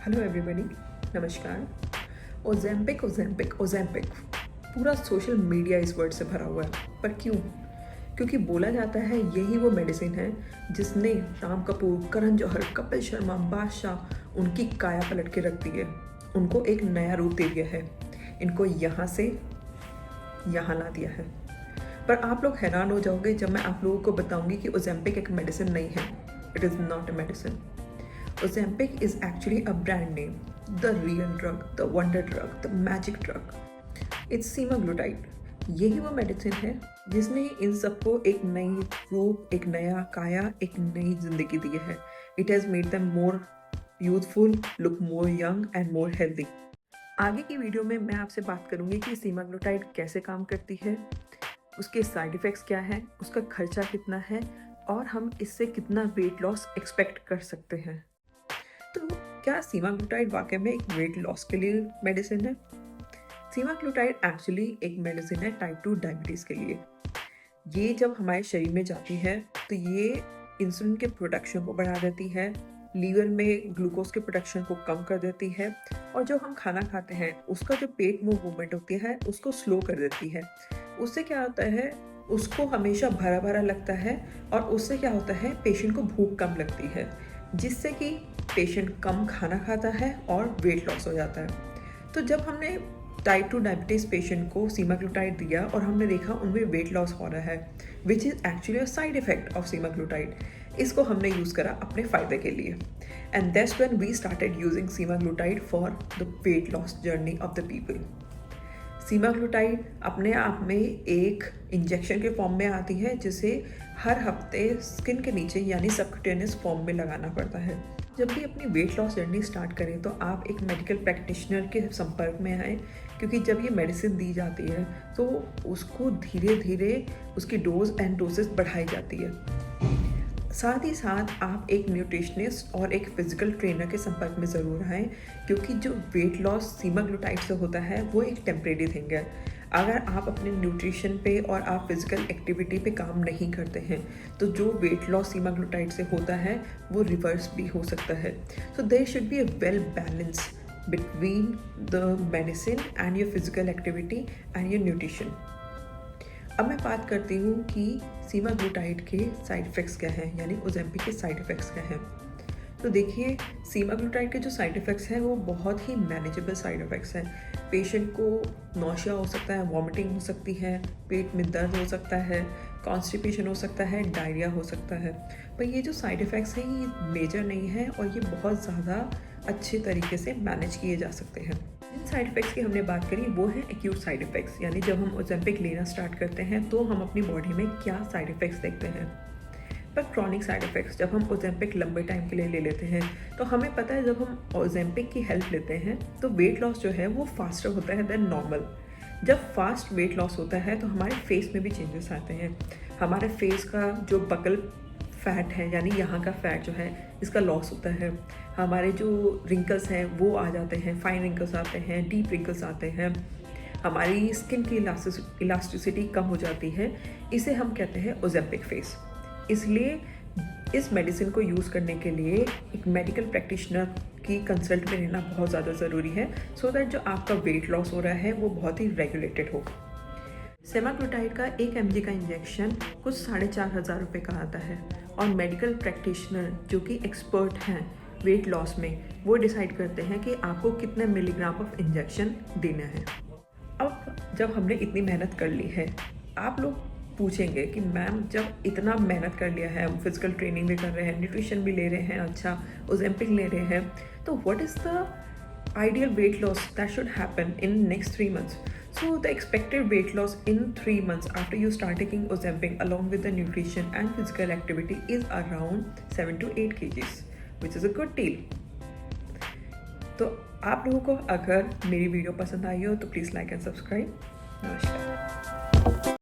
Hello everybody, नमस्कार। Ozempic Ozempic Ozempic पूरा social media इस वर्ड से भरा हुआ है। पर क्यों? क्योंकि बोला जाता है यही वो मेडिसिन है जिसने राम कपूर, करण जौहर, कपिल शर्मा, बादशाह उनकी काया पलट के रख दी है। उनको एक नया रूप दे दिया है, इनको यहाँ से यहाँ ला दिया है। पर आप लोग हैरान हो जाओगे जब मैं आप लोगों को बताऊंगी कि ओजेम्पिक एक मेडिसिन नहीं है। It is not a medicine. Ozempic is actually a brand name, the real drug, the wonder drug, the magic drug. It's semaglutide. यही वो मेडिसिन है जिसने इन सबको एक नई रूप, एक नया काया, एक नई जिंदगी दी है। It has made them more youthful, look more young and more healthy. आगे की वीडियो में मैं आपसे बात करूंगी कि सेमाग्लूटाइड कैसे काम करती है, उसके साइड इफ़ेक्ट्स क्या हैं, उसका खर्चा कितना है और हम इससे कितना वेट लॉस एक्सपेक्ट कर सकते हैं। तो क्या सेमाग्लूटाइड वाकई में एक वेट लॉस के लिए मेडिसिन है? सेमाग्लूटाइड एक्चुअली एक मेडिसिन है टाइप 2 डायबिटीज़ के लिए। ये जब हमारे शरीर में जाती है तो ये इंसुलिन के प्रोडक्शन को बढ़ा देती है, लीवर में ग्लूकोज के प्रोडक्शन को कम कर देती है और जो हम खाना खाते हैं उसका जो पेट मूवमेंट होती है उसको स्लो कर देती है। उससे क्या होता है, उसको हमेशा भरा भरा लगता है और उससे क्या होता है, पेशेंट को भूख कम लगती है, जिससे कि पेशेंट कम खाना खाता है और वेट लॉस हो जाता है। तो जब हमने टाइप 2 डायबिटीज़ पेशेंट को सेमाग्लूटाइड दिया और हमने देखा उनमें वेट लॉस हो रहा है, which is actually a side effect of semaglutide, इसको हमने यूज़ करा अपने फ़ायदे के लिए। And that's when we started using semaglutide for the weight loss journey of the people. Semaglutide अपने आप में एक इंजेक्शन के फॉर्म में आती है जिसे हर हफ्ते स्किन के नीचे यानी सबक्यूटेनियस फॉर्म में लगाना पड़ता है। जब भी अपनी वेट लॉस जर्नी स्टार्ट करें तो आप एक मेडिकल प्रैक्टिशनर के संपर्क में आएँ, क्योंकि जब ये मेडिसिन दी जाती है तो उसको धीरे धीरे उसकी डोज एंड डोसेस बढ़ाई जाती है। साथ ही साथ आप एक न्यूट्रिशनिस्ट और एक फिजिकल ट्रेनर के संपर्क में ज़रूर आएँ, क्योंकि जो वेट लॉस सेमाग्लूटाइड से होता है वो एक टेम्परेरी थिंग है। अगर आप अपने न्यूट्रिशन पे और आप फिजिकल एक्टिविटी पे काम नहीं करते हैं तो जो वेट लॉस सेमाग्लूटाइड से होता है वो रिवर्स भी हो सकता है। So there should be a well balance between the medicine and your physical activity and your nutrition. अब मैं बात करती हूँ कि सेमाग्लूटाइड के साइड इफ़ेक्ट्स क्या हैं, यानी ओजेम्पिक के साइड इफ़ेक्ट्स क्या हैं। तो देखिए, सेमाग्लूटाइड के जो साइड इफ़ेक्ट्स हैं वो बहुत ही मैनेजेबल साइड इफ़ेक्ट्स हैं। पेशेंट को नौशिया हो सकता है, वॉमिटिंग हो सकती है, पेट में दर्द हो सकता है, कॉन्स्टिपेशन हो सकता है, डायरिया हो सकता है। पर ये जो साइड इफ़ेक्ट्स हैं ये मेजर नहीं है और ये बहुत ज़्यादा अच्छे तरीके से मैनेज किए जा सकते हैं। जिन साइड इफ़ेक्ट्स की हमने बात करी वो है एक्यूट साइड इफ़ेक्ट्स, यानी जब हम ओजेम्पिक लेना स्टार्ट करते हैं तो हम अपनी बॉडी में क्या साइड इफ़ेक्ट्स देखते हैं। पर क्रॉनिक साइड इफ़ेक्ट्स, जब हम ओजेम्पिक लंबे टाइम के लिए ले लेते हैं तो हमें पता है जब हम ओजेम्पिक की हेल्प लेते हैं तो वेट लॉस जो है वो फास्टर होता है देन नॉर्मल। जब फास्ट वेट लॉस होता है तो हमारे फेस में भी चेंजेस आते हैं। हमारे फेस का जो बकल फैट है यानी यहाँ का फैट जो है इसका लॉस होता है। हमारे जो रिंकल्स हैं वो आ जाते हैं, फाइन रिंकल्स आते हैं, डीप रिंकल्स आते हैं, हमारी स्किन की इलास्टिसिटी कम हो जाती है। इसे हम कहते हैं ओजेम्पिक फेस। इसलिए इस मेडिसिन को यूज़ करने के लिए एक मेडिकल प्रैक्टिशनर की कंसल्ट में रहना बहुत ज़्यादा ज़रूरी है, सो दैट जो आपका वेट लॉस हो रहा है वो बहुत ही रेगुलेटेड हो। सेमाग्लूटाइड का 1 mg का इंजेक्शन कुछ 4,500 रुपये का आता है और मेडिकल प्रैक्टिशनर जो कि एक्सपर्ट हैं वेट लॉस में वो डिसाइड करते हैं कि आपको कितने मिलीग्राम ऑफ इंजेक्शन देना है। अब जब हमने इतनी मेहनत कर ली है, आप लोग पूछेंगे कि मैम जब इतना मेहनत कर लिया है, हम फिजिकल ट्रेनिंग भी कर रहे हैं, न्यूट्रिशन भी ले रहे हैं, अच्छा ओजेम्पिक ले रहे हैं, तो what is the ideal weight loss that should happen in next 3 months? So the expected weight loss in 3 months after you start taking Ozempic along with the nutrition and physical activity is around 7 to 8 kgs, which is a good deal. तो आप लोगों को अगर मेरी video पसंद आई हो तो please like and subscribe. नमस्कार।